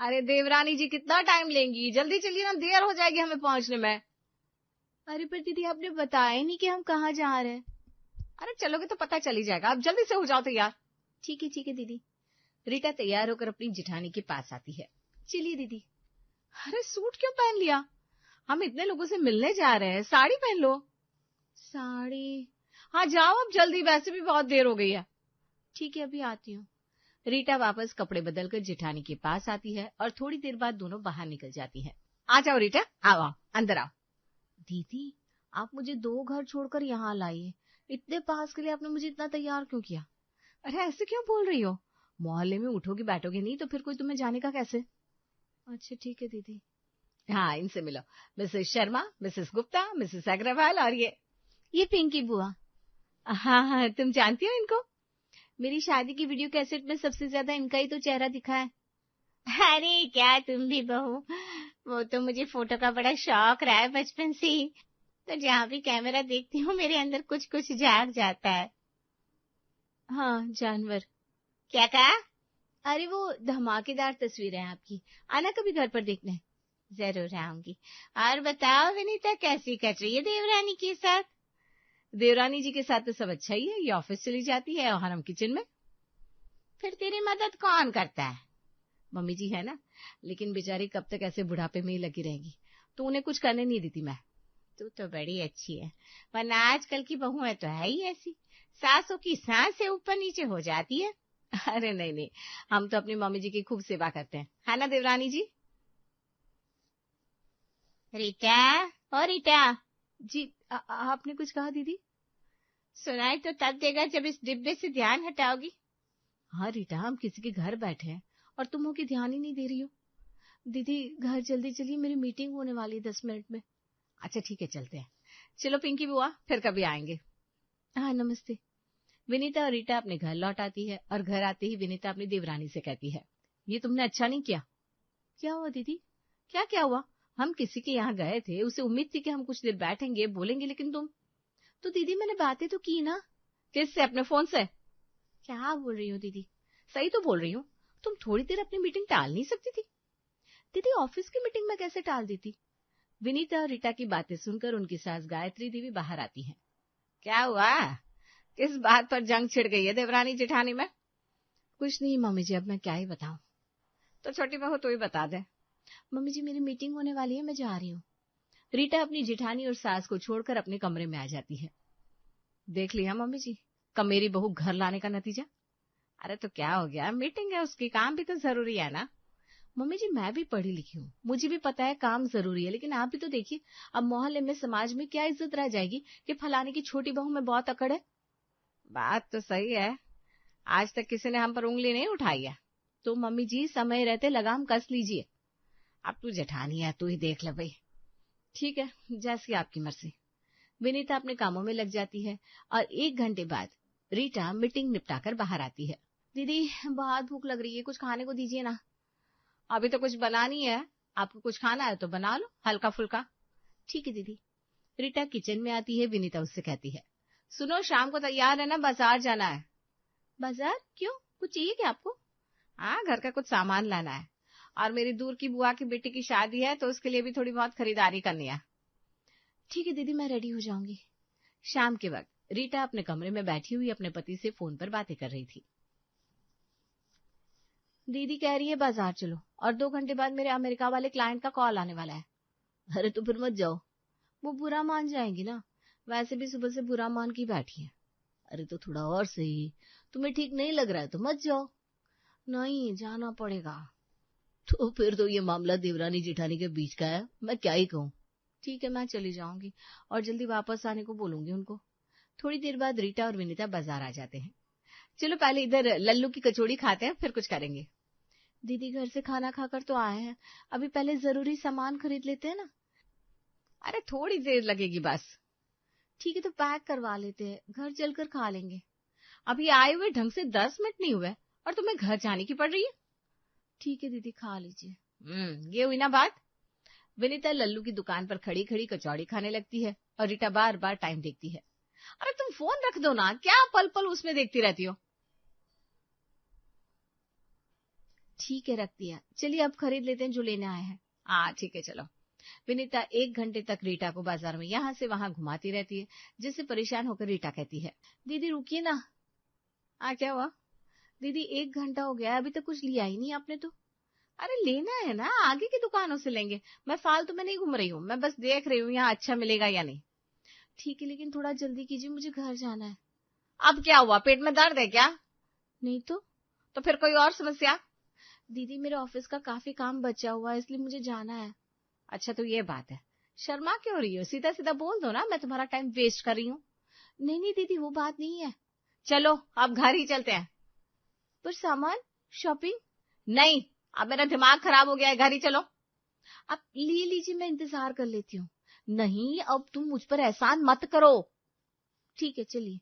अरे देवरानी जी कितना टाइम लेंगी, जल्दी चलिए ना, देर हो जाएगी हमें पहुंचने में। अरे पर दीदी आपने बताया नहीं कि हम कहाँ जा रहे हैं। अरे चलोगे तो पता चल ही जाएगा, आप जल्दी से हो जाओ तैयार। ठीक है दीदी। रीटा तैयार होकर अपनी जिठानी के पास आती है। चलिए दीदी। अरे सूट क्यों पहन लिया, हम इतने लोगों से मिलने जा रहे हैं, साड़ी पहन लो। साड़ी? हाँ जाओ अब जल्दी, वैसे भी बहुत देर हो गई है। ठीक है अभी आती हूँ। रीटा वापस कपड़े बदलकर जेठानी के पास आती है और थोड़ी देर बाद दोनों बाहर निकल जाती हैं। आ जाओ रीटा, आओ अंदर आओ। दीदी आप मुझे 2 घर छोड़कर यहाँ लाइए, इतने पास के लिए आपने मुझे इतना तैयार क्यों किया? अरे ऐसे क्यों बोल रही हो, मोहल्ले में उठोगी बैठोगे नहीं तो फिर कोई तुम्हें जाने का कैसे। अच्छा ठीक है दीदी। हाँ इनसे मिलो, Mrs Sharma, Mrs Gupta, Mrs Agarwal और ये पिंकी बुआ। हाँ तुम जानती हो इनको? मेरी शादी की वीडियो कैसेट में सबसे ज्यादा इनका ही तो चेहरा दिखा है। अरे क्या तुम भी बहू, वो तो मुझे फोटो का बड़ा शौक रहा है बचपन से ही, तो जहाँ भी कैमरा देखती हूँ मेरे अंदर कुछ कुछ जाग जाता है। हाँ जानवर। क्या कहा? अरे वो धमाकेदार तस्वीर है आपकी, आना कभी घर पर देखने। जरूर आऊंगी। और बताओ विनीता कैसी कट रही है देवरानी के साथ? देवरानी जी के साथ तो सब अच्छा ही है, ये ऑफिस चली जाती है और हम किचन में। फिर तेरी मदद कौन करता है? मम्मी जी है ना, लेकिन बेचारी कब तक ऐसे बुढ़ापे में ही लगी रहेगी, तो उन्हें कुछ करने नहीं देती मैं। तू तो बड़ी अच्छी है, वरना आजकल की बहुएं तो है ही ऐसी, सासों की सांस से ऊपर नीचे हो जाती है। अरे नहीं, हम तो अपनी मम्मी जी की खूब सेवा करते हैं, है ना देवरानी जी? रीटा, ओ रीटा। जी आपने कुछ कहा दीदी? सुनाई तो तब देगा जब इस डिब्बे से ध्यान हटाओगी। हाँ रीटा, हम किसी के घर बैठे हैं और तुम हो कि ध्यान ही नहीं दे रही हो। दीदी घर जल्दी चलिए, मेरी मीटिंग होने वाली है 10 मिनट में। अच्छा ठीक है चलते हैं। चलो पिंकी बुआ, फिर कभी आएंगे। हाँ नमस्ते। विनीता और रीटा अपने घर लौट आती है और घर आते ही विनीता अपनी देवरानी से कहती है, ये तुमने अच्छा नहीं किया। क्या हुआ दीदी? क्या हुआ, हम किसी के यहाँ गए थे, उसे उम्मीद थी कि हम कुछ देर बैठेंगे बोलेंगे, लेकिन तुम तो दीदी मैंने बातें तो की ना। किससे? अपने फोन से। क्या बोल रही हो दीदी? सही तो बोल रही हूँ, तुम थोड़ी देर अपनी मीटिंग टाल नहीं सकती थी? दीदी ऑफिस की मीटिंग में कैसे टाल दी थी? विनीता और रीटा की बातें सुनकर उनकी सास गायत्री देवी बाहर आती हैं। क्या हुआ, किस बात पर जंग छिड़ गई है देवरानी जेठानी में? कुछ नहीं मम्मी जी, अब मैं क्या ही बताऊं। तो छोटी बहू तू ही बता दे। मम्मी जी मेरी मीटिंग होने वाली है, मैं जा रही हूँ। रीटा अपनी जेठानी और सास को छोड़कर अपने कमरे में आ जाती है। देख लिया मम्मी जी, कब मेरी बहू घर लाने का नतीजा। अरे तो क्या हो गया, मीटिंग है उसकी, काम भी तो जरूरी है ना। मम्मी जी मैं भी पढ़ी लिखी हूँ, मुझे भी पता है काम जरूरी है, लेकिन आप भी तो देखिए अब मोहल्ले में समाज में क्या इज्जत रह जाएगी कि फलाने की छोटी बहू में बहुत अकड़ है। बात तो सही है, आज तक किसी ने हम पर उंगली नहीं उठाई है। तो मम्मी जी समय रहते लगाम कस लीजिए। अब तू जेठानी है, तू ही देख ले भाई। ठीक है जैसी आपकी मर्जी। विनीता अपने कामों में लग जाती है और 1 घंटे बाद रीटा मीटिंग निपटाकर बाहर आती है। दीदी बहुत भूख लग रही है, कुछ खाने को दीजिए ना। अभी तो कुछ बनानी है, आपको कुछ खाना है तो बना लो हल्का फुल्का। ठीक है दीदी। रीटा किचन में आती है, विनीता उससे कहती है, सुनो शाम को तैयार है ना, बाजार जाना है। बाजार क्यों, कुछ चाहिए क्या आपको? हाँ घर का कुछ सामान लाना है, और मेरी दूर की बुआ की बेटी की शादी है तो उसके लिए भी थोड़ी बहुत खरीदारी करनी है। ठीक है दीदी मैं रेडी हो जाऊंगी। शाम के वक्त रीटा अपने कमरे में बैठी हुई अपने पति से फोन पर बातें कर रही थी। दीदी कह रही है बाजार चलो, और 2 घंटे बाद मेरे अमेरिका वाले क्लाइंट का कॉल आने वाला है। अरे तो फिर मत जाओ। वो बुरा मान जाएंगी ना, वैसे भी सुबह से बुरा मान की बैठी है। अरे तो थोड़ा और सही, तुम्हें ठीक नहीं लग रहा है तो मत जाओ। नहीं जाना पड़ेगा। तो फिर तो ये मामला देवरानी जेठानी के बीच का है, मैं क्या ही कहूँ। ठीक है मैं चली जाऊंगी और जल्दी वापस आने को बोलूंगी उनको। थोड़ी देर बाद रीटा और विनीता बाजार आ जाते हैं। चलो पहले इधर लल्लू की कचौड़ी खाते हैं, फिर कुछ करेंगे। दीदी घर से खाना खाकर तो आए हैं, अभी पहले जरूरी सामान खरीद लेते हैं ना। अरे थोड़ी देर लगेगी बस। ठीक है तो पैक करवा लेते हैं, घर चलकर खा लेंगे। अभी आए हुए ढंग से 10 मिनट नहीं हुए और तुम्हें घर जाने की पड़ रही है। ठीक है दीदी खा लीजिए। ये हुई ना बात। विनीता लल्लू की दुकान पर खड़ी खड़ी कचौड़ी खाने लगती है और रीटा बार बार टाइम देखती है। अरे तुम फोन रख दो ना, क्या पल पल उसमें देखती रहती हो। ठीक है, रख दिया। चलिए अब खरीद लेते हैं जो लेने आए हैं। हाँ ठीक है, चलो। विनीता 1 घंटे तक रीटा को बाजार में यहाँ से वहां घुमाती रहती है, जिससे परेशान होकर रीटा कहती है, दीदी रुकिए ना। क्या हुआ? दीदी 1 घंटा हो गया, अभी तक कुछ लिया ही नहीं आपने तो। अरे लेना है ना, आगे की दुकानों से लेंगे। मैं फालतू में नहीं घूम रही हूँ, मैं बस देख रही हूँ यहाँ अच्छा मिलेगा या नहीं। ठीक है, लेकिन थोड़ा जल्दी कीजिए, मुझे घर जाना है। अब क्या हुआ, पेट में दर्द है क्या? नहीं तो फिर कोई और समस्या? दीदी मेरे ऑफिस का काफी काम बचा हुआ है, इसलिए मुझे जाना है। अच्छा तो ये बात है, शर्मा क्यों रही हो? सीधा सीधा बोल दो ना, मैं तुम्हारा टाइम वेस्ट कर रही हूँ। नहीं दीदी, वो बात नहीं है। चलो अब घर ही चलते हैं। पर सामान, शॉपिंग? नहीं, अब मेरा दिमाग खराब हो गया है, घर ही चलो। अब ले लीजिए, मैं इंतजार कर लेती हूँ। नहीं, अब तुम मुझ पर एहसान मत करो। ठीक है, चलिए।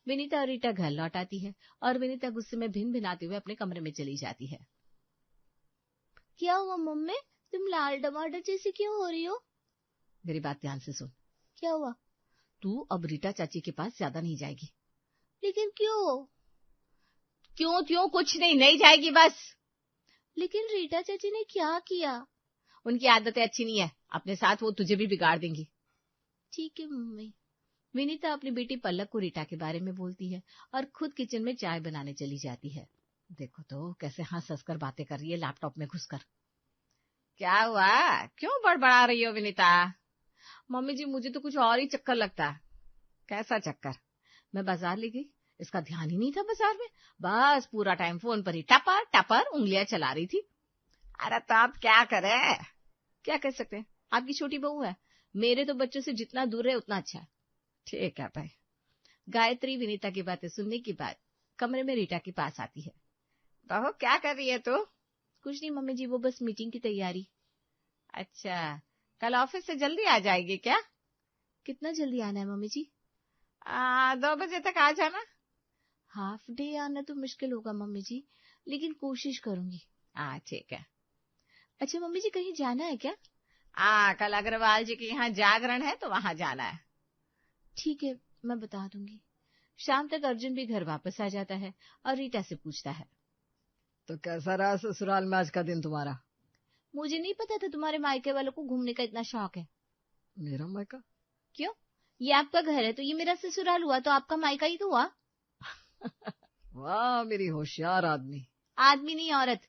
विनीता और रीटा घर लौट आती है और विनीता गुस्से में भिन भिनाते हुए अपने कमरे में चली जाती है। क्या हुआ मम्मी, तुम लाल टमाटर जैसी क्यों हो रही हो? मेरी बात ध्यान से सुन। क्या हुआ? तू अब रीटा चाची के पास ज्यादा नहीं जाएगी। लेकिन क्यों? क्यों कुछ नहीं जाएगी बस। लेकिन रीटा चाची ने क्या किया? उनकी आदतें अच्छी नहीं है, अपने साथ वो तुझे भी बिगाड़ देंगी। ठीक है मम्मी। विनीता अपनी बेटी पल्लक को रीटा के बारे में बोलती है और खुद किचन में चाय बनाने चली जाती है। देखो तो कैसे हंस हंस कर बातें कर रही है लैपटॉप में घुसकर। क्या हुआ, क्यों बड़बड़ा रही हो विनीता? मम्मी जी मुझे तो कुछ और ही चक्कर लगता है। कैसा चक्कर? मैं बाजार ले गई, इसका ध्यान ही नहीं था बाजार में, बस पूरा टाइम फोन पर ही टपर टपर उंगलियां चला रही थी। अरे तो आप क्या करें? क्या कर सकते हैं, आपकी छोटी बहू है, मेरे तो बच्चों से जितना दूर रहे उतना अच्छा है। ठीक है भाई। गायत्री विनीता की बातें सुनने के बाद कमरे में रीटा के पास आती है। बहू क्या कर रही है तू? कुछ नहीं मम्मी जी, वो बस मीटिंग की तैयारी। अच्छा, कल ऑफिस से जल्दी आ जाएगी क्या? कितना जल्दी आना है मम्मी जी? 2 बजे तक आ जाना। हाफ डे आना तो मुश्किल होगा मम्मी जी, लेकिन कोशिश करूंगी। ठीक है। अच्छा मम्मी जी, कहीं जाना है क्या? कल अग्रवाल जी के यहाँ जागरण है तो वहां जाना है। ठीक है, मैं बता दूंगी। शाम तक अर्जुन भी घर वापस आ जाता है और रीटा से पूछता है, तो कैसा रहा ससुराल में आज का दिन तुम्हारा? मुझे नहीं पता था तुम्हारे मायके वालों को घूमने का इतना शौक है। मेरा मायका? क्यों, ये आपका घर है तो ये मेरा ससुराल हुआ, तो आपका मायका ही तो हुआ। वाह मेरी होशियार आदमी। आदमी नहीं, औरत।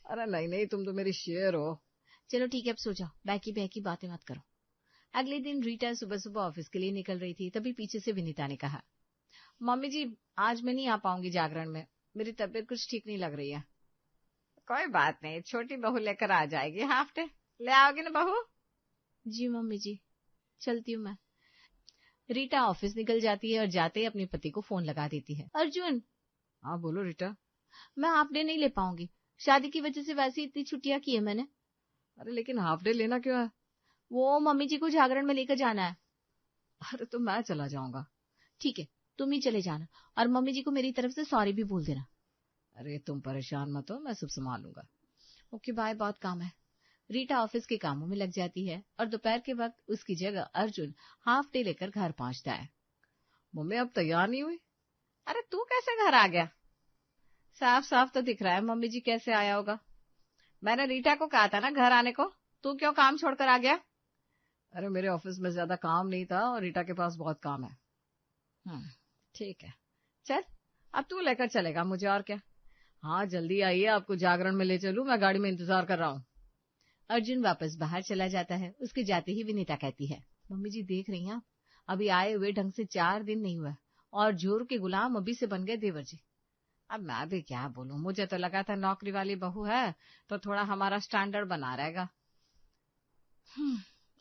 अरे नहीं, तुम तो मेरी शेर हो। चलो ठीक है, अब सो जाओ, बहकी बातें मत करो। अगले दिन रीटा सुबह सुबह ऑफिस के लिए निकल रही थी, तभी पीछे से विनीता ने कहा, मम्मी जी आज मैं नहीं आ पाऊंगी जागरण में, मेरी तबीयत कुछ ठीक नहीं लग रही है। कोई बात नहीं, छोटी बहू लेकर आ जाएगी, हाफ डे ले आओगी ना बहू? जी मम्मी जी, चलती हूँ मैं। रीटा ऑफिस निकल जाती है और जाते ही अपने पति को फोन लगा देती है। अर्जुन। हाँ बोलो रीटा। मैं हाफ डे नहीं ले पाऊंगी, शादी की वजह से वैसे इतनी छुट्टियां की है मैंने। अरे लेकिन हाफ डे लेना क्यों है? वो मम्मी जी को जागरण में लेकर जाना है। अरे तो मैं चला जाऊंगा। ठीक है, तुम ही चले जाना और मम्मी जी को मेरी तरफ से सॉरी भी बोल देना। अरे तुम परेशान मत हो, मैं सब संभालूंगा। ओके बाय, बहुत काम है। रीटा ऑफिस के कामों में लग जाती है और दोपहर के वक्त उसकी जगह अर्जुन हाफ डे लेकर घर पहुंचता है। मम्मी अब तैयार नहीं हुई? अरे तू कैसे घर आ गया? साफ साफ तो दिख रहा है मम्मी जी कैसे आया होगा। मैंने रीटा को कहा था ना घर आने को, तू क्यों काम छोड़कर आ गया? अरे मेरे ऑफिस में ज्यादा काम नहीं था और रीटा के पास बहुत काम है। ठीक है, चल अब तू लेकर चलेगा मुझे, और क्या। हाँ जल्दी आइए, आपको जागरण में ले चलूं, मैं गाड़ी में इंतजार कर रहा हूँ। अर्जुन वापस बाहर चला जाता है। उसके जाते ही विनीता कहती है, मम्मी जी देख रही हैं आप, अभी आए हुए ढंग से 4 दिन नहीं हुआ और जोर के गुलाम अभी से बन गए देवर जी। अब मैं भी क्या बोलूं, मुझे तो लगा था नौकरी वाली बहू है तो थोड़ा हमारा स्टैंडर्ड बना रहेगा।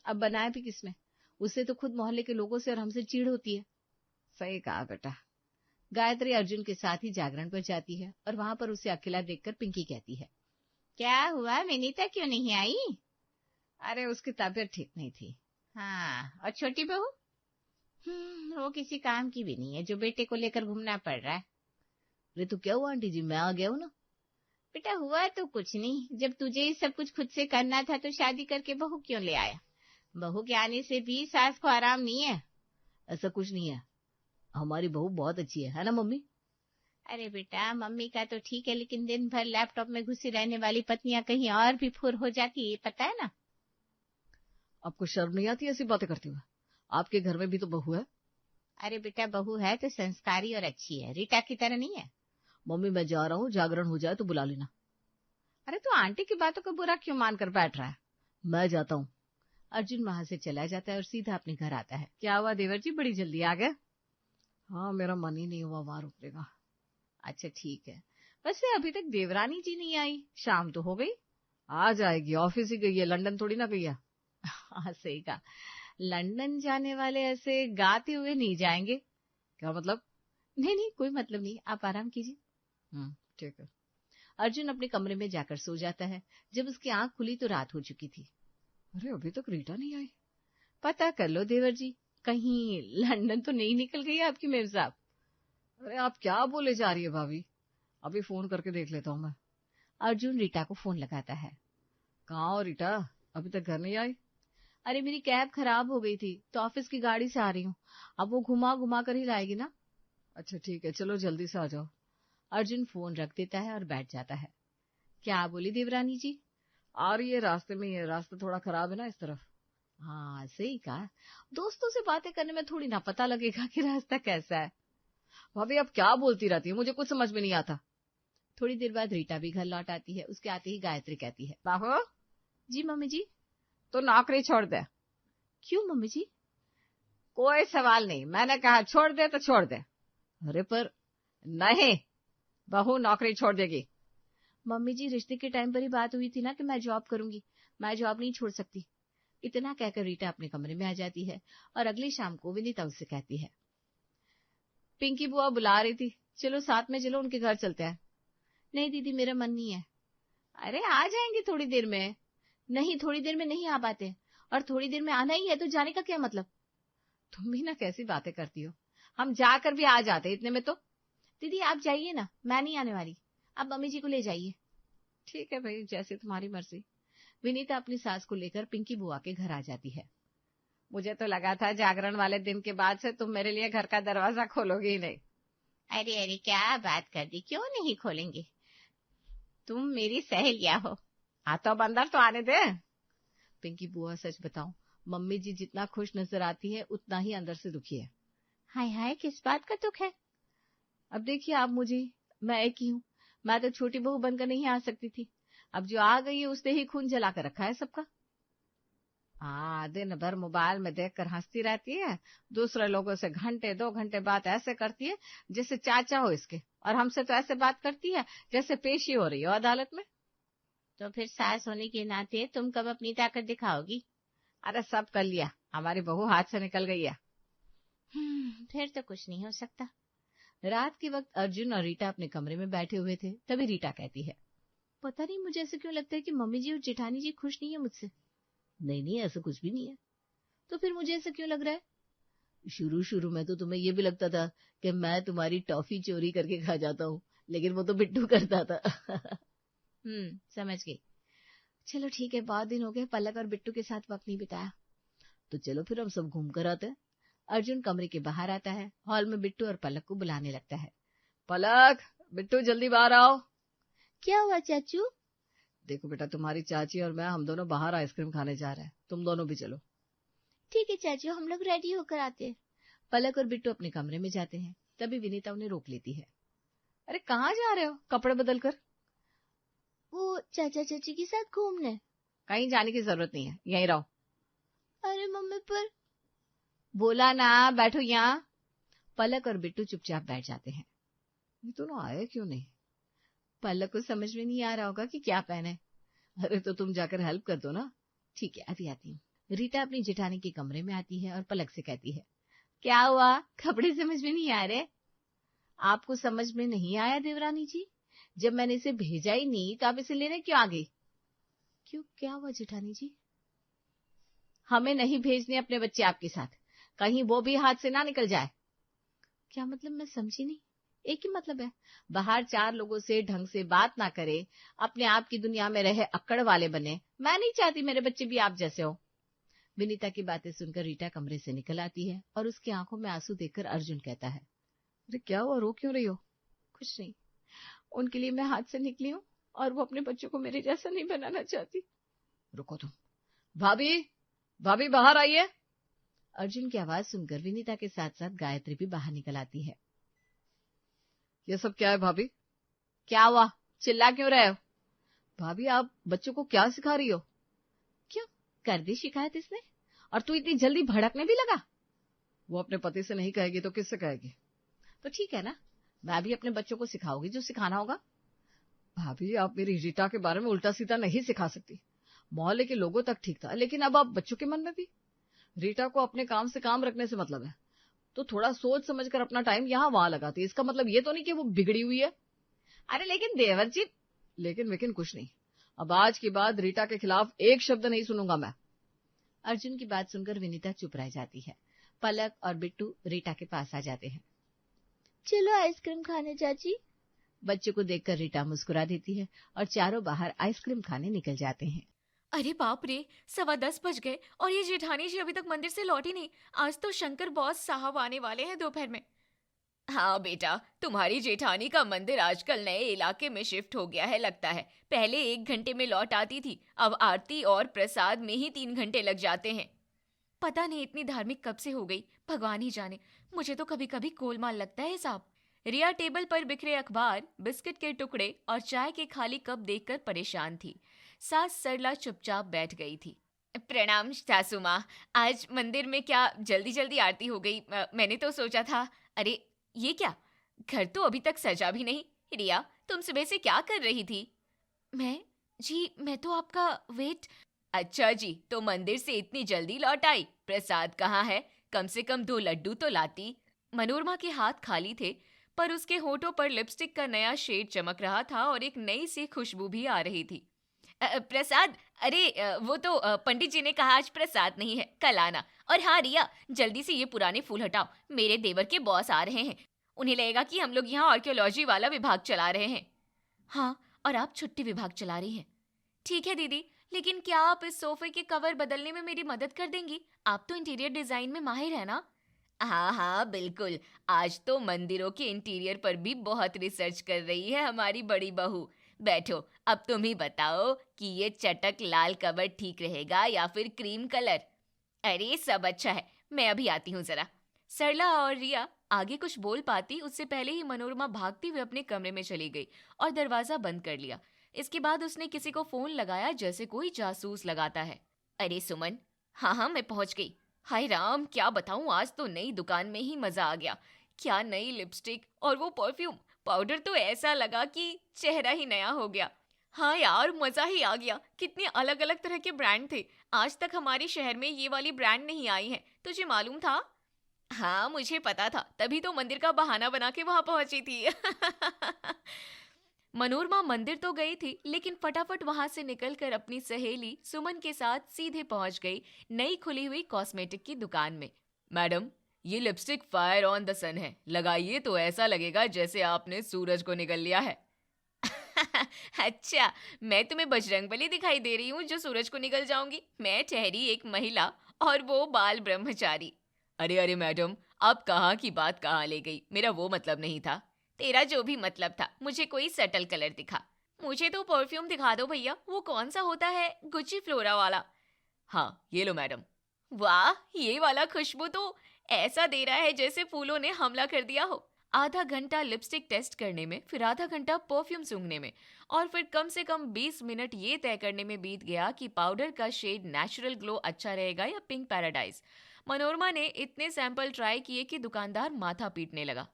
अब बनाए भी किसमें, उससे तो खुद मोहल्ले के लोगों से और हमसे चिढ़ होती है। सही कहा बेटा। गायत्री अर्जुन के साथ ही जागरण पर जाती है और वहां पर उसे अकेला देखकर पिंकी कहती है, क्या हुआ, विनीता क्यों नहीं आई? अरे उसकी तबीयत ठीक नहीं थी। हाँ, और छोटी बहू? वो किसी काम की भी नहीं है, जो बेटे को लेकर घूमना पड़ रहा है। अरे तो क्या हुआ आंटी जी, मैं आ गया हूँ ना। बेटा हुआ तो कुछ नहीं, जब तुझे ही सब कुछ खुद से करना था तो शादी करके बहू क्यों ले आया? बहू के आने से भी सास को आराम नहीं है। ऐसा कुछ नहीं है, हमारी बहू बहुत अच्छी है ना मम्मी? अरे बेटा, मम्मी का तो ठीक है, लेकिन दिन भर लैपटॉप में घुसी रहने वाली पत्नियां कहीं और भी फुर हो जाती है, पता है ना। आपको शर्म नहीं आती ऐसी बातें करती हुए? आपके घर में भी तो बहू है। अरे बेटा, बहू है तो संस्कारी और अच्छी है, रीटा की तरह नहीं है। मम्मी मैं जा रहा हूँ, जागरण हो जाए तो बुला लेना। अरे तो आंटी की बातों को बुरा क्यों मान कर बैठ रहा है? मैं जाता हूँ। अर्जुन वहां से चला जाता है और सीधा अपने घर आता है। क्या हुआ देवर जी, बड़ी जल्दी आ गए? हाँ, मेरा मन ही नहीं हुआ वहां रुकने का। अच्छा ठीक है। वैसे अभी तक देवरानी जी नहीं आई, शाम तो हो गई। आ जाएगी, ऑफिस ही गई है, लंदन थोड़ी ना गई है। हाँ सही कहा, लंदन जाने वाले ऐसे गाते हुए नहीं जाएंगे। क्या मतलब? नहीं नहीं, कोई मतलब नहीं, आप आराम कीजिए। ठीक है। अर्जुन अपने कमरे में जाकर सो जाता है। जब उसकी आंख खुली तो रात हो चुकी थी। अरे अभी तक रीटा नहीं आई। पता कर लो देवर जी, कहीं लंदन तो नहीं निकल गई आपकी मेम साहब। अरे आप क्या बोले जा रही है भाभी, अभी फोन करके देख लेता हूँ मैं। अर्जुन रीटा को फोन लगाता है। कहाँ हो रीटा, अभी तक घर नहीं आई? अरे मेरी कैब खराब हो गई थी तो ऑफिस की गाड़ी से आ रही हूँ, अब वो घुमा घुमा कर ही लाएगी ना। अच्छा ठीक है, चलो जल्दी से आ जाओ। अर्जुन फोन रख देता है और बैठ जाता है। क्या बोली देवरानी जी? आ रही है, रास्ते में ही है, रास्ता थोड़ा खराब है ना इस तरफ। हाँ सही कहा, दोस्तों से बातें करने में थोड़ी ना पता लगेगा कि रास्ता कैसा है। भाभी आप क्या बोलती रहती है, मुझे कुछ समझ में नहीं आता। थोड़ी देर बाद रीटा भी घर लौट आती है। उसके आते ही गायत्री कहती है, बाबू जी मम्मी जी। तो नौकरी छोड़ दे। क्यों मम्मी जी? कोई सवाल नहीं, मैंने कहा छोड़ दे तो छोड़ दे। अरे पर नहीं, बहू नौकरी छोड़ देगी। मम्मी जी रिश्ते के टाइम पर ही बात हुई थी ना कि मैं जॉब करूंगी, मैं जॉब नहीं छोड़ सकती। इतना कहकर रीटा अपने कमरे में आ जाती है और अगली शाम को विनीता उससे कहती है, पिंकी बुआ बुला रही थी, चलो साथ में चलो, उनके घर चलते हैं। नहीं दीदी, मेरा मन नहीं है। अरे आ जाएंगे थोड़ी देर में। नहीं, थोड़ी देर में नहीं आ पाते, और थोड़ी देर में आना ही है तो जाने का क्या मतलब? तुम भी ना कैसी बातें करती हो, हम जाकर भी आ जाते इतने में तो। दीदी आप जाइए ना, मैं नहीं आने वाली, आप मम्मी जी को ले जाइए। ठीक है भाई, जैसे तुम्हारी मर्जी। विनीता अपनी सास को लेकर पिंकी बुआ के घर आ जाती है। मुझे तो लगा था जागरण वाले दिन के बाद से तुम मेरे लिए घर का दरवाजा खोलोगे ही नहीं। अरे अरे, क्या बात कर दी, क्यों नहीं खोलेंगे, तुम मेरी सहेलियां हो। हाँ तो अब अंदर तो आने दे। पिंकी बुआ सच बताऊं, मम्मी जी जितना खुश नजर आती है उतना ही अंदर से दुखी है। हाय हाय, किस बात का दुख है? अब देखिए आप मुझे, मैं एक ही हूँ, मैं तो छोटी बहू बनकर नहीं आ सकती थी, अब जो आ गई है उसने ही खून जला कर रखा है सबका। हाँ, दिन भर मोबाइल में देखकर हंसती रहती है, दूसरे लोगों से घंटे 2 घंटे बात ऐसे करती है जैसे चाचा हो इसके, और हमसे तो ऐसे बात करती है जैसे पेशी हो रही हो अदालत में। तो फिर सास होने के नाते तुम कब अपनी ताकत दिखाओगी? अरे सब कर लिया, हमारी बहू हाथ से निकल गई है। फिर तो कुछ नहीं हो सकता। रात के वक्त अर्जुन और रीटा अपने कमरे में बैठे हुए थे, तभी रीटा कहती है, पता नहीं मुझे ऐसे क्यों लगता है कि मम्मी जी और जेठानी जी खुश नहीं है मुझसे। नहीं नहीं, ऐसा कुछ भी नहीं है। तो फिर मुझे ऐसा क्यों लग रहा है? शुरू शुरू में तो तुम्हें ये भी लगता था कि मैं तुम्हारी टॉफी चोरी करके खा जाता हूँ, लेकिन वो तो बिट्टू करता था। समझ गई। चलो ठीक है, बहुत दिन हो गए पलक और बिट्टू के साथ वक्त नहीं बिताया, तो चलो फिर हम सब घूम कर आते हैं। अर्जुन कमरे के बाहर आता है, हॉल में बिट्टू और पलक को बुलाने लगता है। पलक, बिट्टू जल्दी बाहर आओ। क्या हुआ चाचू? देखो बेटा, तुम्हारी चाची और मैं, हम दोनों बाहर आइसक्रीम खाने जा रहे हैं, तुम दोनों भी चलो। ठीक है चाचू, हम लोग रेडी होकर आते हैं। पलक और बिट्टू अपने कमरे में जाते हैं, तभी विनीता उन्हें रोक लेती है। अरे कहाँ जा रहे हो कपड़े बदल कर? वो चाचा चाची के साथ घूमने। कहीं जाने की जरूरत नहीं है, यहीं रहो। अरे मम्मी पर। बोला ना बैठो यहाँ। पलक और बिट्टू चुपचाप बैठ जाते हैं। ये दोनों आए क्यों नहीं? पलक को समझ में नहीं आ रहा होगा कि क्या पहने। अरे तो तुम जाकर हेल्प कर दो ना। ठीक है, अभी आती हूँ। रीटा अपनी जेठानी के कमरे में आती है और पलक से कहती है, क्या हुआ, कपड़े समझ में नहीं आ रहे? आपको समझ में नहीं आया देवरानी जी? जब मैंने इसे भेजा ही नहीं तो आप इसे लेने क्यों आ गई? क्यों, क्या हुआ जेठानी जी? हमें नहीं भेजने अपने बच्चे आपके साथ, कहीं वो भी हाथ से ना निकल जाए। क्या मतलब, मैं समझी नहीं। एक ही मतलब है, बाहर 4 लोगों से ढंग से बात ना करे, अपने आप की दुनिया में रहे, अक्कड़ वाले बने। मैं नहीं चाहती मेरे बच्चे भी आप जैसे हो। विनीता की बातें सुनकर रीटा कमरे से निकल आती है और उसकी आंखों में आंसू देखकर अर्जुन कहता है, अरे क्या हुआ, रो क्यों रही हो? कुछ नहीं, उनके लिए मैं हाथ से निकली हूँ और वो अपने बच्चों को मेरे जैसा नहीं बनाना चाहती। रुको तुम। भाभी, भाभी बाहर आइए। अर्जुन की आवाज सुनकर विनीता के साथ साथ गायत्री भी बाहर निकल आती है। ये सब क्या है भाभी? क्या हुआ, चिल्ला क्यों रहे हो? भाभी आप बच्चों को क्या सिखा रही हो? क्यों, कर दी शिकायत इसने? और तू इतनी जल्दी भड़कने भी लगा? वो अपने पति से नहीं कहेगी तो किससे कहेगी? तो ठीक है ना, मैं भी अपने बच्चों को सिखाऊंगी जो सिखाना होगा। भाभी आप मेरी रीटा के बारे में उल्टा सीधा नहीं सिखा सकती। मोहल्ले के लोगों तक ठीक था, लेकिन अब आप बच्चों के मन में भी। रीटा को अपने काम से काम रखने से मतलब है, तो थोड़ा सोच समझकर अपना टाइम यहाँ वहां लगाती। इसका मतलब ये तो नहीं कि वो बिगड़ी हुई है। अरे लेकिन देवर जी। लेकिन कुछ नहीं, अब आज के बाद रीटा के खिलाफ एक शब्द नहीं सुनूंगा मैं। अर्जुन की बात सुनकर विनीता चुप रह जाती है। पलक और बिट्टू रीटा के पास आ जाते हैं। चलो आइसक्रीम खाने चाची। बच्चों को देखकर रीटा मुस्कुरा देती है और चारों बाहर आइसक्रीम खाने निकल जाते हैं। अरे बाप रे, 10:15 बज गए और ये जेठानी जी अभी तक मंदिर से लौटी नहीं। आज तो शंकर बॉस साहब आने वाले हैं दोपहर में। हाँ बेटा, तुम्हारी जेठानी का मंदिर आजकल नए इलाके में शिफ्ट हो गया है लगता है। पहले 1 घंटे में लौट आती थी, अब आरती और प्रसाद में ही 3 घंटे लग जाते हैं। पता नहीं इतनी धार्मिक कब से हो गई, भगवान ही जाने। मुझे तो कभी कभी गोलमाल लगता है साहब। रिया टेबल पर बिखरे अखबार, बिस्किट के टुकड़े और चाय के खाली कप देखकर परेशान थी। सास सरला चुपचाप बैठ गई थी। प्रणाम सासू माँ, आज मंदिर में क्या जल्दी जल्दी आरती हो गई? मैंने तो सोचा था। अरे ये क्या, घर तो अभी तक सजा भी नहीं। रिया, तुम सुबह से क्या कर रही थी? मैं तो आपका वेट। अच्छा जी, तो मंदिर से इतनी जल्दी लौट आई? प्रसाद कहाँ है? कम से कम 2 लड्डू तो लाती। मनोरमा के हाथ खाली थे, पर उसके होठों पर लिपस्टिक का नया शेड चमक रहा था और एक नई सी खुशबू भी आ रही थी। प्रसाद? अरे वो तो पंडित जी ने कहा आज प्रसाद नहीं है, कल आना। और हाँ रिया, जल्दी से ये पुराने फूल हटाओ, मेरे देवर के बॉस आ रहे हैं। उन्हें लगेगा कि हम लोग यहाँ आर्कियोलॉजी वाला विभाग चला रहे हैं। हाँ, और आप छुट्टी विभाग चला रही हैं। ठीक है दीदी, लेकिन क्या आप इस सोफे के कवर बदलने में मेरी मदद कर देंगी? आप तो इंटीरियर डिजाइन में माहिर है ना? हाँ हाँ बिल्कुल, आज तो मंदिरों के इंटीरियर पर भी बहुत रिसर्च कर रही है हमारी बड़ी बहू। बैठो, अब तुम ही बताओ कि ये चटक लाल कवर ठीक रहेगा या फिर क्रीम कलर? अरे सब अच्छा है, मैं अभी आती हूँ जरा। सरला और रिया आगे कुछ बोल पाती उससे पहले ही मनोरमा भागती हुए अपने कमरे में चली गई और दरवाजा बंद कर लिया। इसके बाद उसने किसी को फोन लगाया जैसे कोई जासूस लगाता है। अरे सुमन। हाँ मैं पहुंच गई। हाय राम, क्या बताऊं, आज तो नई दुकान में ही मजा आ गया। क्या नई लिपस्टिक और वो परफ्यूम, पाउडर तो ऐसा लगा कि चेहरा ही नया हो गया। हाँ यार, मजा ही आ गया। कितने अलग अलग तरह के ब्रांड थे, आज तक हमारे शहर में ये वाली ब्रांड नहीं आई है। तुझे मालूम था? हाँ मुझे पता था, तभी तो मंदिर का बहाना बना के वहां पहुंची थी। मनोरमा मंदिर तो गई थी, लेकिन फटाफट वहां से निकलकर अपनी सहेली सुमन के साथ सीधे पहुंच गई नई खुली हुई कॉस्मेटिक की दुकान में। मैडम, ये लिपस्टिक फायर ऑन द सन है, लगाइए तो ऐसा लगेगा जैसे आपने सूरज को निगल लिया है। अच्छा, मैं तुम्हें बजरंगबली दिखाई दे रही हूँ जो सूरज को निगल जाऊंगी? मैं ठहरी एक महिला और वो बाल ब्रह्मचारी। अरे मैडम, आप कहाँ की बात कहाँ ले गई? मेरा वो मतलब नहीं था। तेरा जो भी मतलब था, मुझे कोई सटल कलर दिखा। मुझे तो परफ्यूम दिखा दो भैया, वो कौन सा होता है, गुच्ची फ्लोरा वाला? हाँ ये लो मैडम। वाह, ये वाला खुशबू तो ऐसा दे रहा है जैसे फूलों ने हमला कर दिया हो। आधा घंटा लिपस्टिक टेस्ट करने में, फिर आधा घंटा परफ्यूम सूंघने में, और फिर कम से कम 20 मिनट ये तय करने में बीत गया कि पाउडर का शेड नेचुरल ग्लो अच्छा रहेगा या पिंक पैराडाइज। मनोरमा ने इतने सैंपल ट्राई किए कि दुकानदार माथा पीटने लगा।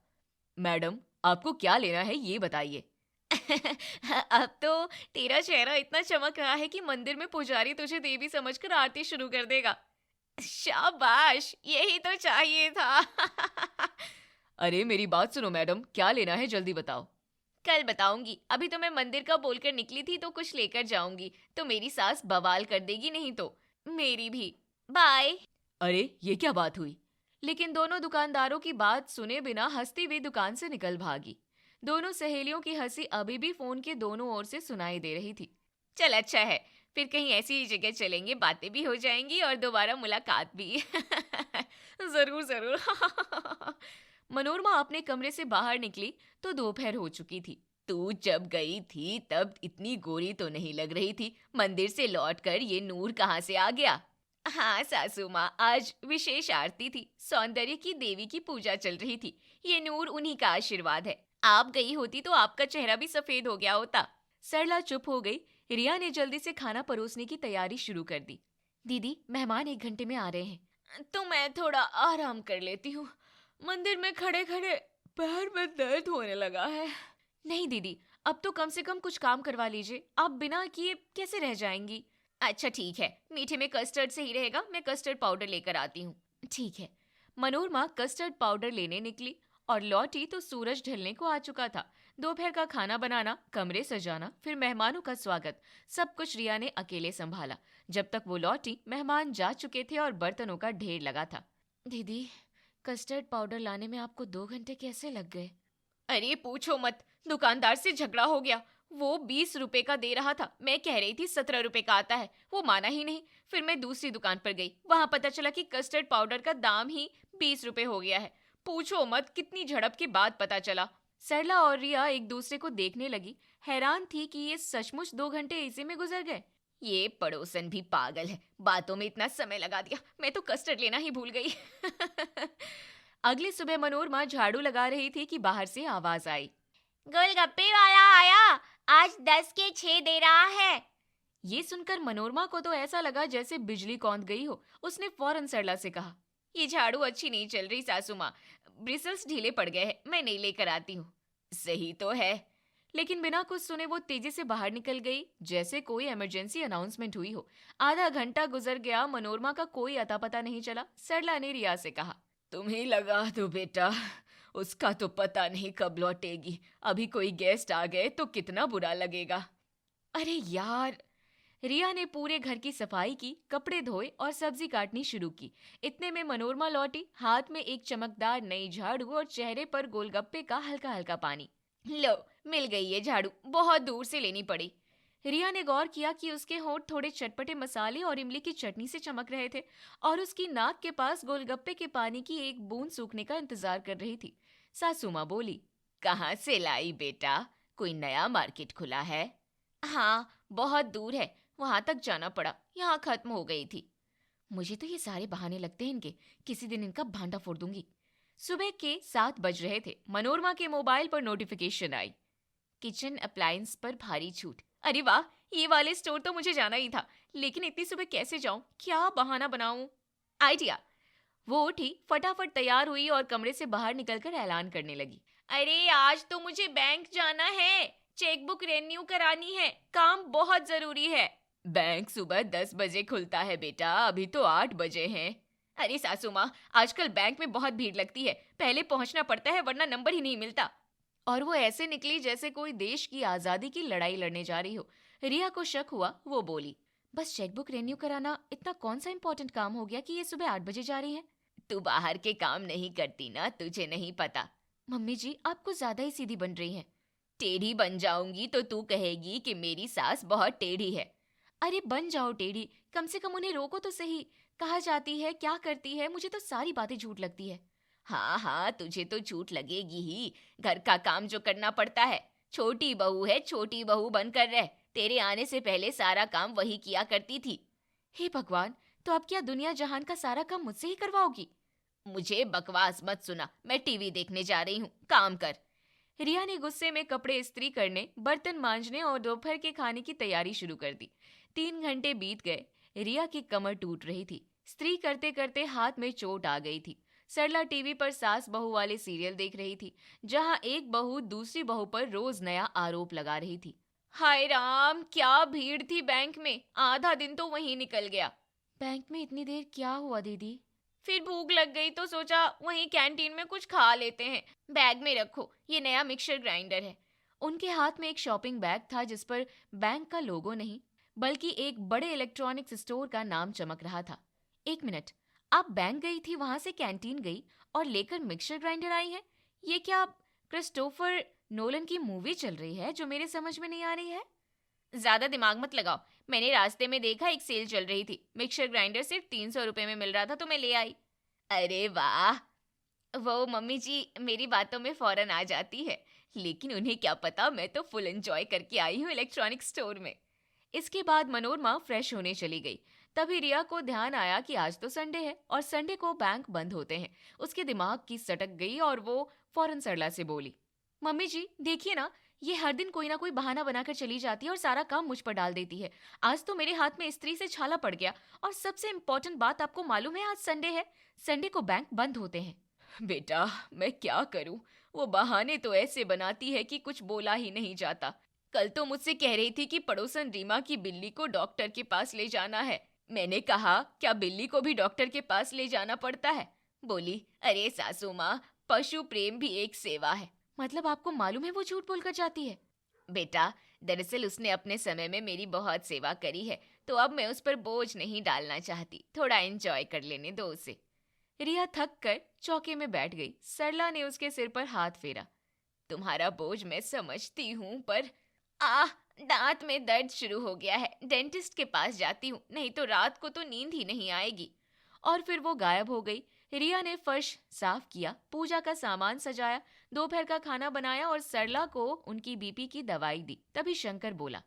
मैडम, आपको क्या लेना है ये बताइए। अब तो तेरा चेहरा इतना चमक रहा है कि मंदिर में पुजारी तुझे देवी समझकर आरती शुरू कर देगा। शाबाश, यही तो चाहिए था। अरे मेरी बात सुनो मैडम, क्या लेना है जल्दी बताओ। कल बताऊंगी, अभी तो मैं मंदिर का बोलकर निकली थी तो कुछ लेकर जाऊंगी, तो मेरी सास बवाल कर देगी नहीं तो। मेरी भी। बाय। अरे ये क्या बात हुई? लेकिन दोनों दुकानदारों की बात सुने बिना हंसती हुई दुकान से निकल भागी। दोनों सहेलियों की हंसी अभी भी फोन के दोनों ओर से सुनाई दे रही थी। चल अच्छा है, फिर कहीं ऐसी ही जगह चलेंगे, बातें भी हो जाएंगी और दोबारा मुलाकात भी। जरूर जरूर। मनोरमा अपने कमरे से बाहर निकली तो दोपहर हो चुकी थी। तू जब गई थी तब इतनी गोरी तो नहीं लग रही थी। मंदिर से लौटकर ये नूर कहाँ से आ गया? हाँ सासू माँ, आज विशेष आरती थी, सौंदर्य की देवी की पूजा चल रही थी। ये नूर उन्हीं का आशीर्वाद है। आप गई होती तो आपका चेहरा भी सफेद हो गया होता। सरला चुप हो गई। रिया ने जल्दी से खाना परोसने की तैयारी शुरू कर दी। दीदी, मेहमान 1 घंटे में आ रहे हैं, तो मैं थोड़ा आराम कर लेती हूँ। मंदिर में खड़े खड़े पैर में दर्द होने लगा है। नहीं दीदी, अब तो कम से कम कुछ काम करवा लीजिए। आप बिना किए कैसे रह जाएंगी? अच्छा ठीक है, मीठे में कस्टर्ड सही रहेगा। मैं कस्टर्ड पाउडर लेकर आती हूँ। ठीक है। मनोरमा कस्टर्ड पाउडर लेने निकली और लौटी तो सूरज ढलने को आ चुका था। दोपहर का खाना बनाना, कमरे सजाना, फिर मेहमानों का स्वागत, सब कुछ रिया ने अकेले संभाला। जब तक वो लौटी मेहमान जा चुके थे और बर्तनों का ढेर लगा था। दीदी, कस्टर्ड पाउडर लाने में आपको 2 घंटे कैसे लग गए? अरे पूछो मत, दुकानदार से झगड़ा हो गया। वो 20 रुपए का दे रहा था, मैं कह रही थी 17 रुपए का आता है, वो माना ही नहीं। फिर मैं दूसरी दुकान पर गई, वहां पता चला कि कस्टर्ड पाउडर का दाम ही 20 रुपए हो गया है। पूछो मत, कितनी झड़प के बाद पता चला। सरला और रिया एक दूसरे को देखने लगी, हैरान थी कि ये सचमुच 2 घंटे इसी में गुजर गए। ये पड़ोसन भी पागल है, बातों में इतना समय लगा दिया, मैं तो कस्टर्ड लेना ही भूल गई। अगली सुबह मनोरमा झाड़ू लगा रही थी कि बाहर से आवाज आई, गोलगप्पे वाला आया, आज 10 के 6 दे रहा है। ये सुनकर मनोरमा को तो ऐसा लगा जैसे बिजली कौंध गई हो। उसने फौरन सरला से कहा, ये झाड़ू अच्छी नहीं चल रही सासू माँ, ब्रिसल्स ढीले पड़ गए हैं, मैं नहीं लेकर आती हूँ। सही तो है। लेकिन बिना कुछ सुने वो तेजी से बाहर निकल गई, जैसे कोई इमरजेंसी अनाउंसमेंट हुई हो। आधा घंटा गुजर गया, मनोरमा का कोई अता पता नहीं चला। सरला ने रिया से कहा, तुम्हें लगा दो बेटा, उसका तो पता नहीं कब लौटेगी। अभी कोई गेस्ट आ गए तो कितना बुरा लगेगा। अरे यार। रिया ने पूरे घर की सफाई की, कपड़े धोए और सब्जी काटनी शुरू की। इतने में मनोरमा लौटी, हाथ में एक चमकदार नई झाड़ू और चेहरे पर गोलगप्पे का हल्का हल्का पानी। लो, मिल गई ये झाड़ू, बहुत दूर से लेनी पड़ी। रिया ने गौर किया कि उसके होंठ थोड़े चटपटे मसाले और इमली की चटनी से चमक रहे थे और उसकी नाक के पास गोलगप्पे के पानी की एक बूंद सूखने का इंतजार कर रही थी। सासू माँ बोली, कहाँ से लाई बेटा, कोई नया मार्केट खुला है? हाँ, बहुत दूर है, वहां तक जाना पड़ा, यहाँ खत्म हो गई थी। मुझे तो ये सारे बहाने लगते हैं इनके, किसी दिन इनका भांडा फोड़ दूंगी। सुबह के 7 बज रहे थे। मनोरमा के मोबाइल पर नोटिफिकेशन आई, किचन अप्लायंस पर भारी छूट। अरे वाह, ये वाले स्टोर तो मुझे जाना ही था, लेकिन इतनी सुबह कैसे जाऊं, क्या बहाना बनाऊं? आइडिया। वो उठी, फटाफट तैयार हुई और कमरे से बाहर निकलकर ऐलान करने लगी, अरे आज तो मुझे बैंक जाना है, चेकबुक रेन्यू करानी है, काम बहुत जरूरी है। बैंक सुबह 10 बजे खुलता है बेटा, अभी तो 8 बजे हैं। अरे सासू माँ, आजकल बैंक में बहुत भीड़ लगती है, पहले पहुंचना पड़ता है वरना नंबर ही नहीं मिलता। और वो ऐसे निकली जैसे कोई देश की आजादी की लड़ाई लड़ने जा रही हो। रिया को शक हुआ, वो बोली, बस चेकबुक रेन्यू कराना इतना कौन सा इंपॉर्टेंट काम हो गया कि ये सुबह 8 बजे जा रही है? तू बाहर के काम नहीं करती ना, तुझे नहीं पता। मम्मी जी, आप कुछ ज्यादा ही सीधी बन रही हैं। टेढ़ी बन जाऊंगी तो तू कहेगी कि मेरी सास बहुत टेढ़ी है। अरे बन जाओ टेढ़ी, कम से कम उन्हें रोको तो सही। कहाँ जाती है, क्या करती है, मुझे तो सारी बातें झूठ लगती है। हाँ हाँ, तुझे तो झूठ लगेगी ही, घर का काम जो करना पड़ता है। छोटी बहू है, छोटी बहू बनकर रह, तेरे आने से पहले सारा काम वही किया करती थी। हे भगवान, तो अब क्या दुनिया जहान का सारा काम मुझसे ही करवाओगी? मुझे बकवास मत सुना, मैं टीवी देखने जा रही हूँ, काम कर। रिया ने गुस्से में कपड़े इस्त्री करने, बर्तन मांजने और दोपहर के खाने की तैयारी शुरू कर दी। 3 घंटे बीत गए। रिया की कमर टूट रही थी, इस्त्री करते करते हाथ में चोट आ गई थी। सरला टीवी पर सास बहू वाले सीरियल देख रही थी, जहां एक बहू दूसरी बहू पर रोज नया आरोप लगा रही थी। हाय राम, क्या भीड़ थी बैंक में, आधा दिन तो वहीं निकल गया। बैंक में इतनी देर क्या हुआ दीदी? फिर भूख लग गई तो सोचा वहीं कैंटीन में कुछ खा लेते हैं। बैग में रखो, ये नया मिक्सर ग्राइंडर है। उनके हाथ में एक शॉपिंग बैग था जिस पर बैंक का लोगो नहीं बल्कि एक बड़े इलेक्ट्रॉनिक्स स्टोर का नाम चमक रहा था। 1 मिनट, आप बैंक गई थी, वहां से कैंटीन गई और लेकर मिक्सर ग्राइंडर आई है? ये क्या क्रिस्टोफर नोलन की मूवी चल रही है जो मेरे समझ में नहीं आ रही है? ज्यादा दिमाग मत लगाओ, मैंने रास्ते में देखा एक सेल चल रही थी, मिक्सर ग्राइंडर सिर्फ 300 रुपए में मिल रहा था तो मैं ले आई। अरे वाह, वो मम्मी जी मेरी बातों में फौरन आ जाती है, लेकिन उन्हें क्या पता मैं तो फुल एंजॉय करके आई हूँ इलेक्ट्रॉनिक स्टोर में। इसके बाद मनोरमा फ्रेश होने चली गई। तभी रिया को ध्यान आया कि आज तो संडे है और संडे को बैंक बंद होते हैं। उसके दिमाग की सटक गई और वो फौरन सरला से बोली, मम्मी जी देखिए ना, ये हर दिन कोई ना कोई बहाना बनाकर चली जाती है और सारा काम मुझ पर डाल देती है। आज तो मेरे हाथ में इस्त्री से छाला पड़ गया। और सबसे इम्पोर्टेंट बात आपको मालूम है, आज संडे है, संडे को बैंक बंद होते हैं। बेटा मैं क्या करूं, वो बहाने तो ऐसे बनाती है कि कुछ बोला ही नहीं जाता। कल तो मुझसे कह रही थी कि पड़ोसन रीमा की बिल्ली को डॉक्टर के पास ले जाना है। मैंने कहा क्या बिल्ली को भी डॉक्टर के पास ले जाना पड़ता है? बोली अरे सासू माँ, पशु प्रेम भी एक सेवा है। मतलब आपको मालूम है वो झूठ बोलकर जाती है? बेटा दरअसल उसने अपने समय में मेरी बहुत सेवा करी है, तो अब मैं उस पर बोझ नहीं डालना चाहती, थोड़ा एंजॉय कर लेने दो उसे। रिया थक कर चौके में बैठ गई। सरला ने उसके सिर पर हाथ फेरा। तुम्हारा बोझ मैं समझती हूँ, पर दांत में दर्द शुरू हो गया है, डेंटिस्ट के पास जाती हूँ, नहीं तो रात को तो नींद ही नहीं आएगी। और फिर वो गायब हो गई। रिया ने फर्श साफ किया, पूजा का सामान सजाया, दोपहर का खाना बनाया और सरला को उनकी बीपी की दवाई दी। तभी शंकर बोला,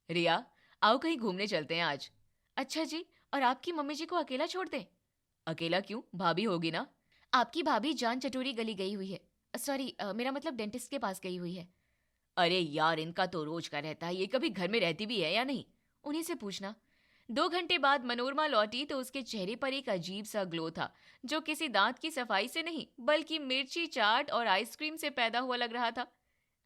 रिया आओ कहीं घूमने चलते हैं आज। अच्छा जी, और आपकी मम्मी जी को अकेला छोड़ दें? अकेला क्यों, भाभी होगी ना। आपकी भाभी जान चटोरी गली गई हुई है, सॉरी मेरा मतलब डेंटिस्ट के पास गई हुई है। अरे यार इनका तो रोज का रहता है, ये कभी घर में रहती भी है या नहीं, उन्हीं से पूछना। 2 घंटे बाद मनोरमा लौटी तो उसके चेहरे पर एक अजीब सा ग्लो था, जो किसी दांत की सफाई से नहीं बल्कि मिर्ची चाट और आइसक्रीम से पैदा हुआ लग रहा था।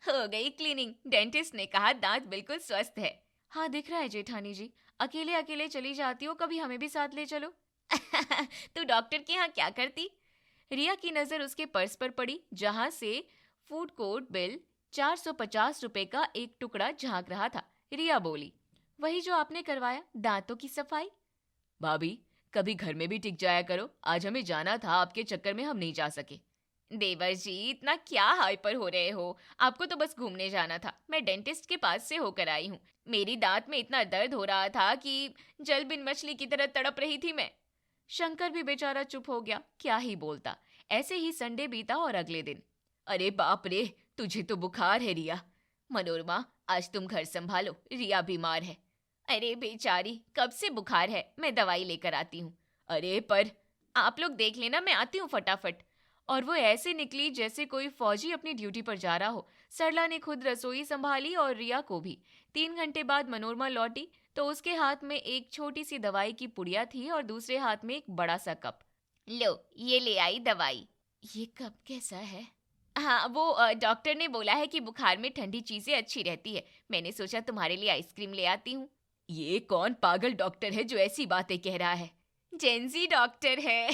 हो गई क्लीनिंग, डेंटिस्ट ने कहा दांत बिल्कुल स्वस्थ है। हाँ दिख रहा है जेठानी जी, अकेले अकेले चली जाती हो, कभी हमें भी साथ ले चलो। तू डॉक्टर के यहाँ क्या करती? रिया की नजर उसके पर्स पर पड़ी, जहां से फूड कोर्ट बिल 450 रुपए का एक टुकड़ा झांक रहा था। रिया बोली, वही जो आपने करवाया, दांतों की सफाई। भाभी कभी घर में भी टिक जाया करो, आज हमें जाना था, आपके चक्कर में हम नहीं जा सके। देवर जी इतना क्या हाइपर हो रहे हो, आपको तो बस घूमने जाना था, मैं डेंटिस्ट के पास से होकर आई हूँ। मेरी दांत में इतना दर्द हो रहा था कि जल बिन मछली की तरह तड़प रही थी मैं। शंकर भी बेचारा चुप हो गया, क्या ही बोलता। ऐसे ही संडे बीता और अगले दिन, अरे बाप रे, तुझे तो बुखार है रिया। मनोरमा आज तुम घर संभालो, रिया बीमार है। अरे बेचारी, कब से बुखार है, मैं दवाई लेकर आती हूँ। अरे पर आप लोग देख लेना, मैं आती हूँ फटाफट। और वो ऐसे निकली जैसे कोई फौजी अपनी ड्यूटी पर जा रहा हो। सरला ने खुद रसोई संभाली और रिया को भी। 3 घंटे बाद मनोरमा लौटी तो उसके हाथ में एक छोटी सी दवाई की पुड़िया थी और दूसरे हाथ में एक बड़ा सा कप। लो ये ले आई दवाई। ये कप कैसा है? हाँ वो डॉक्टर ने बोला है कि बुखार में ठंडी चीजें अच्छी रहती है, मैंने सोचा तुम्हारे लिए आइसक्रीम ले आती हूँ। ये कौन पागल डॉक्टर है जो ऐसी बातें कह रहा है? जेंजी डॉक्टर है।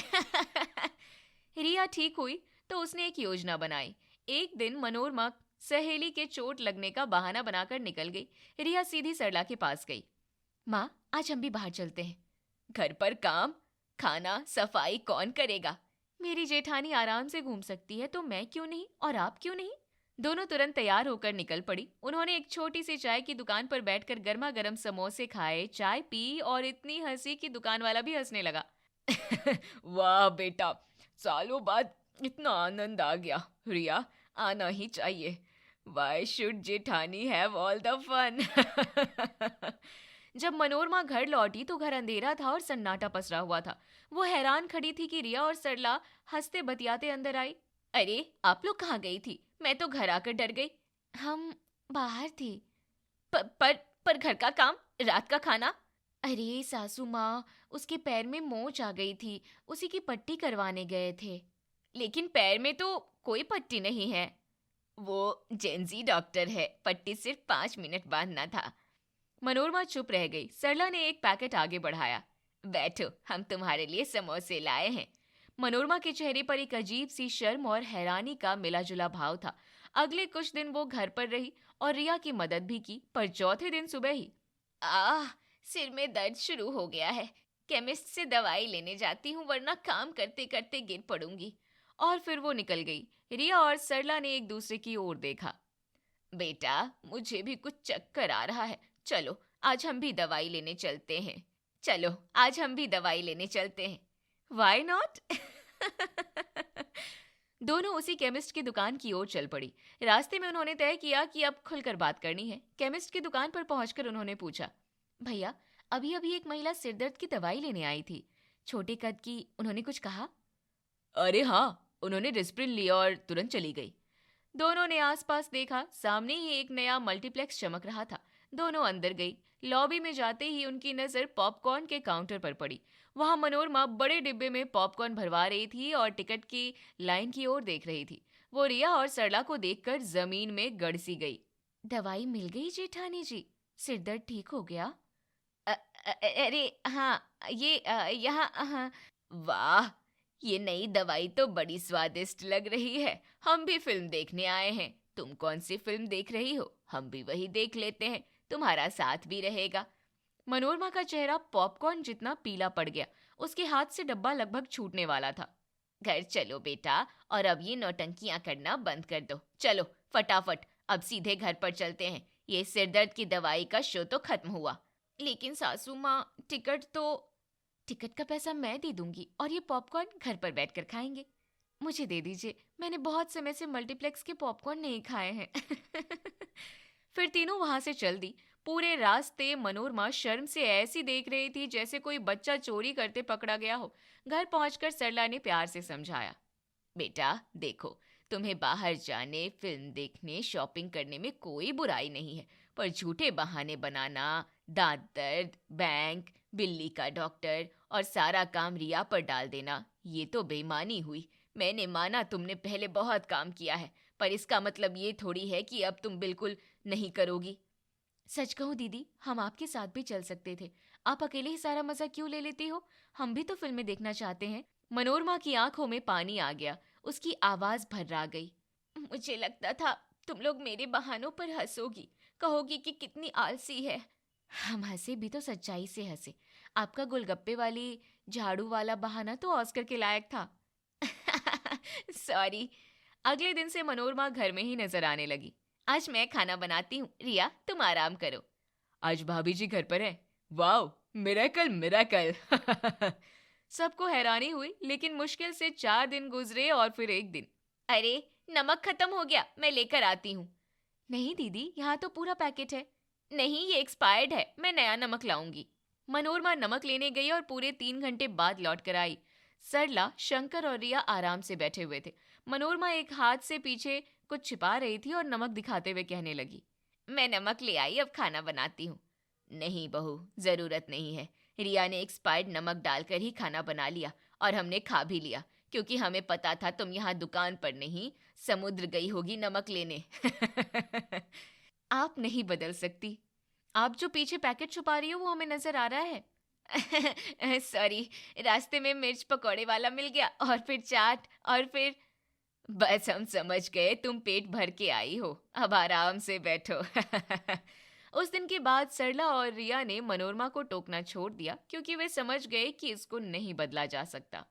रिया ठीक हुई तो उसने एक योजना बनाई। एक दिन मनोरमा सहेली के चोट लगने का बहाना बनाकर निकल गई। रिया सीधी सरला के पास गई। माँ आज हम भी बाहर चलते हैं। घर पर काम, खाना, सफाई कौन करेगा? मेरी जेठानी आराम से घूम सकती है तो मैं क्यों नहीं, और आप क्यों नहीं? दोनों तुरंत तैयार होकर निकल पड़ी। उन्होंने एक छोटी सी चाय की दुकान पर बैठकर गर्मा गर्म समोसे खाए, चाय पी और इतनी हंसी कि दुकान वाला भी हंसने लगा। वाह बेटा, सालों बाद इतना आनंद आ गया। रिया आना ही चाहिए। Why should जेठानी have all the fun? जब मनोरमा घर लौटी तो घर अंधेरा था और सन्नाटा पसरा हुआ था। वो हैरान खड़ी थी कि रिया और सरला हंसते बतियाते अंदर आई। अरे आप लोग कहाँ गई थी? मैं तो घर आकर डर गई। हम बाहर थी। पर घर का काम, रात का खाना? अरे सासू माँ, उसके पैर में मोच आ गई थी, उसी की पट्टी करवाने गए थे। लेकिन पैर में तो कोई पट्टी नहीं है। वो जेंजी डॉक्टर है, पट्टी सिर्फ 5 मिनट बांधना था। मनोरमा चुप रह गई। सरला ने एक पैकेट आगे बढ़ाया। बैठो, हम तुम्हारे लिए समोसे लाए हैं। मनोरमा के चेहरे पर एक अजीब सी शर्म और हैरानी का मिला जुला भाव था। अगले कुछ दिन वो घर पर रही और रिया की मदद भी की, पर चौथे दिन सुबह ही सिर में दर्द शुरू हो गया है, केमिस्ट से दवाई लेने जाती हूँ वरना काम करते करते गिर पड़ूंगी। और फिर वो निकल गई। रिया और सरला ने एक दूसरे की ओर देखा। बेटा मुझे भी कुछ चक्कर आ रहा है, चलो आज हम भी दवाई लेने चलते हैं। चलो आज हम भी दवाई लेने चलते हैं। Why not? दोनों उसी केमिस्ट की दुकान की ओर चल पड़ी। रास्ते में उन्होंने तय किया कि अब खुलकर बात करनी है। केमिस्ट की दुकान पर पहुंचकर उन्होंने पूछा, भैया अभी अभी एक महिला सिरदर्द की दवाई लेने आई थी, छोटे कद की, उन्होंने कुछ कहा? अरे हाँ, उन्होंने डिस्प्रिन लिया और तुरंत चली गई। दोनों ने आसपास देखा, सामने ही एक नया मल्टीप्लेक्स चमक रहा था। दोनों अंदर गई। लॉबी में जाते ही उनकी नजर पॉपकॉर्न के काउंटर पर पड़ी। वहां मनोरमा बड़े डिब्बे में पॉपकॉर्न भरवा रही थी और टिकट की लाइन की ओर देख रही थी। वो रिया और सरला को देखकर जमीन में गड़सी गई। दवाई मिल गई जेठानी जी? सिरदर्द ठीक हो गया? अरे हाँ, ये यहाँ हाँ। वाह, ये नई दवाई तो बड़ी स्वादिष्ट लग रही है। हम भी फिल्म देखने आए हैं। तुम कौन सी फिल्म देख रही हो? हम भी वही देख लेते हैं, तुम्हारा साथ भी रहेगा। मनोरमा का चेहरा पॉपकॉर्न जितना पीला पड़ गया। उसके हाथ से डब्बा लगभग छूटने वाला था। घर चलो बेटा, और अब ये नौटंकियां करना बंद कर दो। चलो फटाफट, अब सीधे घर पर चलते हैं। ये सिरदर्द की दवाई का शो तो खत्म हुआ। लेकिन सासू माँ, टिकट का पैसा मैं दे दूंगी और ये पॉपकॉर्न घर पर बैठकर खाएंगे। मुझे दे दीजिए, मैंने बहुत समय से मल्टीप्लेक्स के पॉपकॉर्न नहीं खाए हैं। फिर तीनों वहां से चल दी। पूरे रास्ते मनोरमा शर्म से ऐसी देख रही थी जैसे कोई बच्चा चोरी करते पकड़ा गया हो। घर पहुंचकर सरला ने प्यार से समझाया, बेटा देखो, तुम्हें बाहर जाने, फिल्म देखने, शॉपिंग करने में कोई बुराई नहीं है, पर झूठे बहाने बनाना, दांत दर्द, बैंक, बिल्ली का डॉक्टर और सारा काम रिया पर डाल देना, ये तो बेईमानी हुई। मैंने माना तुमने पहले बहुत काम किया है, पर इसका मतलब ये थोड़ी है कि अब तुम बिल्कुल नहीं करोगी। सच कहूं दीदी, हम आपके साथ भी चल सकते थे। आप अकेले ही सारा मजा क्यों ले लेती हो? हम भी तो फिल्में देखना चाहते हैं। मनोरमा की आंखों में पानी आ गया। उसकी आवाज भर्रा गई। मुझे लगता था तुम लोग मेरे बहानों पर हंसोगी, कहोगी कि कितनी आलसी है। हम हंसे भी तो सच्चाई से हंसे। आपका गोलगप्पे वाली झाड़ू वाला बहाना तो ऑस्कर के लायक था। सॉरी। अगले दिन से मनोरमा घर में ही नजर आने लगी। आज मैं खाना बनाती हूँ, रिया तुम आराम करो। आज भाभी जी घर पर है? Wow, miracle miracle. सबको हैरानी हुई, लेकिन मुश्किल से 4 दिन गुजरे और फिर एक दिन। अरे नमक खत्म हो गया, मैं लेकर आती हूँ। नहीं दीदी, यहाँ तो पूरा पैकेट है। नहीं, ये एक्सपायर्ड है, मैं नया नमक लाऊंगी। मनोरमा नमक लेने गई और पूरे 3 घंटे बाद लौट कर आई। सरला, शंकर और रिया आराम से बैठे हुए थे। मनोरमा एक हाथ से पीछे कुछ छिपा रही थी और नमक दिखाते हुए कहने लगी, मैं नमक ले आई, अब खाना बनाती हूँ। नहीं बहू, जरूरत नहीं है। रिया ने एक्सपायर्ड नमक डालकर ही खाना बना लिया और हमने खा भी लिया, क्योंकि हमें पता था तुम यहाँ दुकान पर नहीं, समुद्र गई होगी नमक लेने। आप नहीं बदल सकती। आप जो पीछे पैकेट छुपा रही हो वो हमें नजर आ रहा है। सॉरी, रास्ते में मिर्च पकौड़े वाला मिल गया और फिर चाट और फिर। बस हम समझ गए तुम पेट भर के आई हो, अब आराम से बैठो। उस दिन के बाद सरला और रिया ने मनोरमा को टोकना छोड़ दिया, क्योंकि वे समझ गए कि इसको नहीं बदला जा सकता।